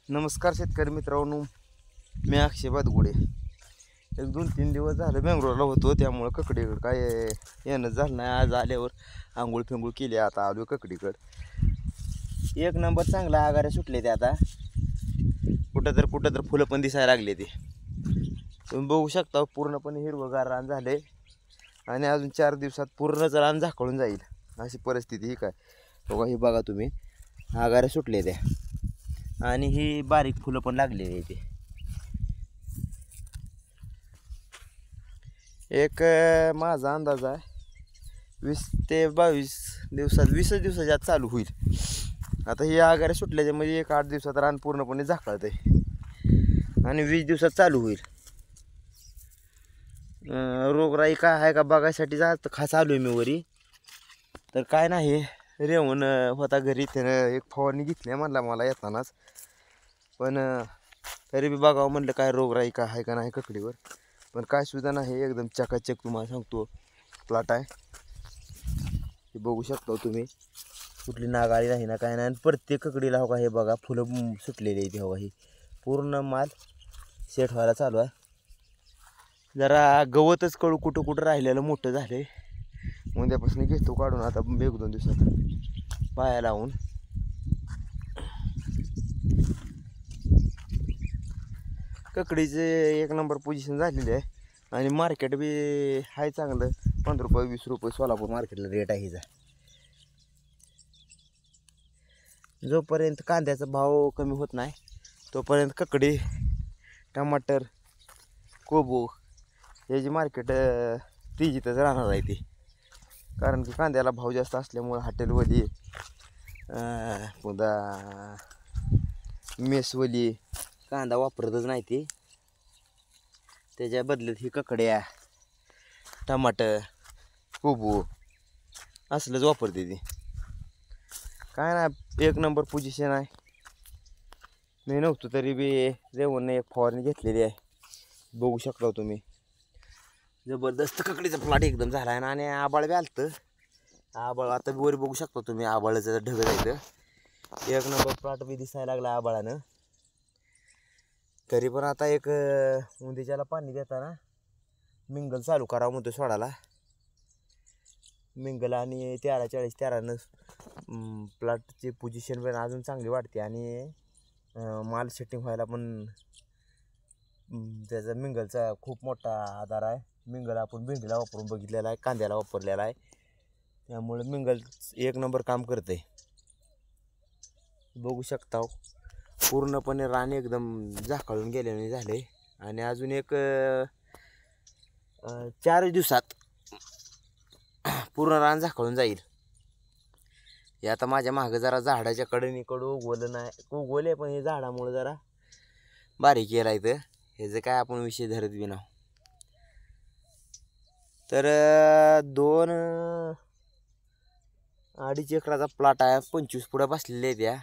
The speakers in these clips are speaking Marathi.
नमस्कार शेतकरी मित्रांनो, मी अक्षय बादगुडे. एक 2-3 दिवस झालं बेंगलोरला होतो, त्यामुळं ककडीकडं काय येणं झालं नाही. आज आल्यावर आंघोळ फेंगोळ केली, आता आलो ककडीकडं. एक नंबर चांगला आगारे सुटले ते. आता कुठं तर फुलं पण दिसायला लागले ते. तुम्ही बघू शकता पूर्णपणे हिरवंगार रान झाले आणि अजून 4 दिवसात पूर्णच रान झाकळून जाईल अशी परिस्थिती ही काय बघा. ही बघा तुम्ही, आगारे सुटले त्या आणि ही बारीक फुलं पण लागलेली आहे. ते एक माझा अंदाज आहे 20 ते 22 दिवसात, 20 दिवसाच्या आत चालू होईल. आता ही आगारे सुटल्याच्या म्हणजे 1-8 दिवसात रान पूर्णपणे झाकळत आहे आणि 20 दिवसात चालू होईल. रोगराई काय आहे का बघायसाठी जात खास आलो आहे मी वरी. तर काय नाही, रेवून होता घरी, त्यानं एक फवारणी घेतली म्हणला मला येतानाच. पण तरी बी बघावं म्हणलं काय रोगराई काय आहे का नाही ककडीवर. पण काय सुद्धा नाही, एकदम चकाचक तुम्हाला सांगतो प्लॉट आहे. हे बघू शकता तुम्ही, कुठली नागाळी नाही ना काय नाही. आणि प्रत्येक ककडीला हो का हे बघा फुलं सुटलेली आहे. हो ही पूर्ण माल सेट व्हायला चालू आहे. जरा गवतच कळू कुठं राहिलेलं मोठं झाले. उद्यापासून घेतो काढून आता 1-2 दिवसात पाया लावून. ककडीचे 1 नंबर पोझिशन झालेली आहे आणि मार्केट बी आहे चांगलं. 15 रुपये 20 रुपये सोलापूर मार्केटला रेट आहे हिचा. जोपर्यंत कांद्याचा भाव कमी होत नाही तोपर्यंत ककडी, टमाटर, कोबू याची मार्केट तेजीतच राहणार आहे ती. कारण की कांद्याला भाव जास्त असल्यामुळे हॉटेलवली, पुन्हा मेसवली कांदा वापरतच नाही ती. त्याच्या बदल्यात ही ककड्या, टमाटर, कोबू असलंच वापरते ती. काय नाही, 1 नंबर पोझिशन आहे. मी नव्हतो तरी बी रेवणने एक फवारणी घेतलेली आहे. बघू शकता तुम्ही, जबरदस्त ककडीचा प्लॉट एकदम झाला आहे ना. आणि आबाळ बी आलतं. आबाळ आता वर बघू शकता तुम्ही, आबाळाचं ढग जायचं. 1 नंबर प्लॉट बी दिसायला लागला आबाळानं. तरी पण आता एक उंदीच्याला पाणी देताना मिंगल चालू करावं म्हणतो सोडायला. मिंगल आणि 13-40-13नं प्लॉटची पोझिशन पण अजून चांगली वाटते आणि माल सेटिंग व्हायला पण त्याचा मिंगलचा खूप मोठा आधार आहे. मिंगल आपण भेंडीला वापरून बघितलेला आहे, कांद्याला वापरलेला आहे. त्यामुळे मिंगल 1 नंबर काम करते. बघू शकता पूर्णपणे रान एकदम झाकळून गेल्याने झाले आणि अजून एक 4 दिवसात पूर्ण रान झाकळून जाईल. हे आता माझ्या मागं जरा झाडाच्या कडेकडं उगवलं नाही, उगवले पण हे झाडामुळे जरा बारीक केला इथं. ह्याचं काय आपण विषय धरत बी नाव. तर 2-2.5 एकराचा प्लॉट आहे. 25 पुढं बसलेले आहेत. त्या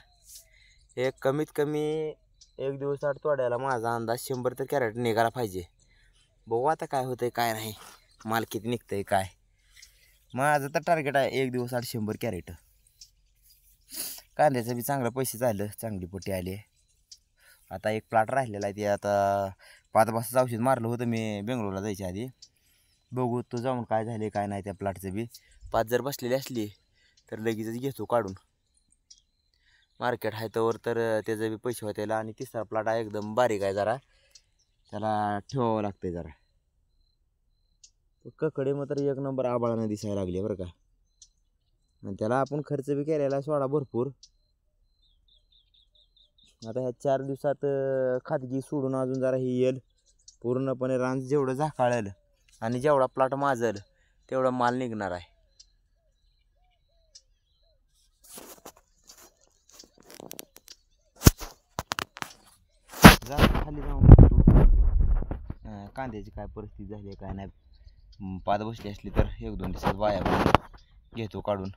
हे कमीत कमी 1 दिवस आड तोड्याला माझा अंदाज 100 तर कॅरेट निघाला पाहिजे. बघू आता काय होतंय काय नाही, माल किती निघतंय काय. माझं तर टार्गेट आहे 1 दिवस आड 100 कॅरेट. कांद्याचं बी चांगलं पैसे झालं, चांगली पट्टी आली. आता एक प्लॉट राहिलेला आहे. ते आता 5 बसाचं औषध मारलं होतं मी बेंगलोरला जायच्या आधी. बघू तो जाऊन काय झाले काय नाही त्या प्लॉटचं बी. 5 जर बसलेली असली तर लगेचच घेतो काढून. मार्केट आहे तर त्याचे बी पैसे होतील. आणि 3रा प्लॉट आहे एकदम बारीक आहे, जरा त्याला ठेवावं लागतं जरा. ककडे मात्र 1 नंबर आबाळानं दिसायला लागले बरं का. आणि त्याला आपण खर्च बी केलेला सोडा भरपूर. आता ह्या 4 दिवसात खाजगी सोडून अजून जरा हे येईल. पूर्णपणे रान जेवढं झाकाळेल आणि जेवढा प्लॉट माजल तेवढा माल निघणार आहे. खाली जाऊन कांद्याची काय परिस्थिती झाली काय नाही. 5 बसली असली तर 1-2 दिवसात बाया घेतो काढून.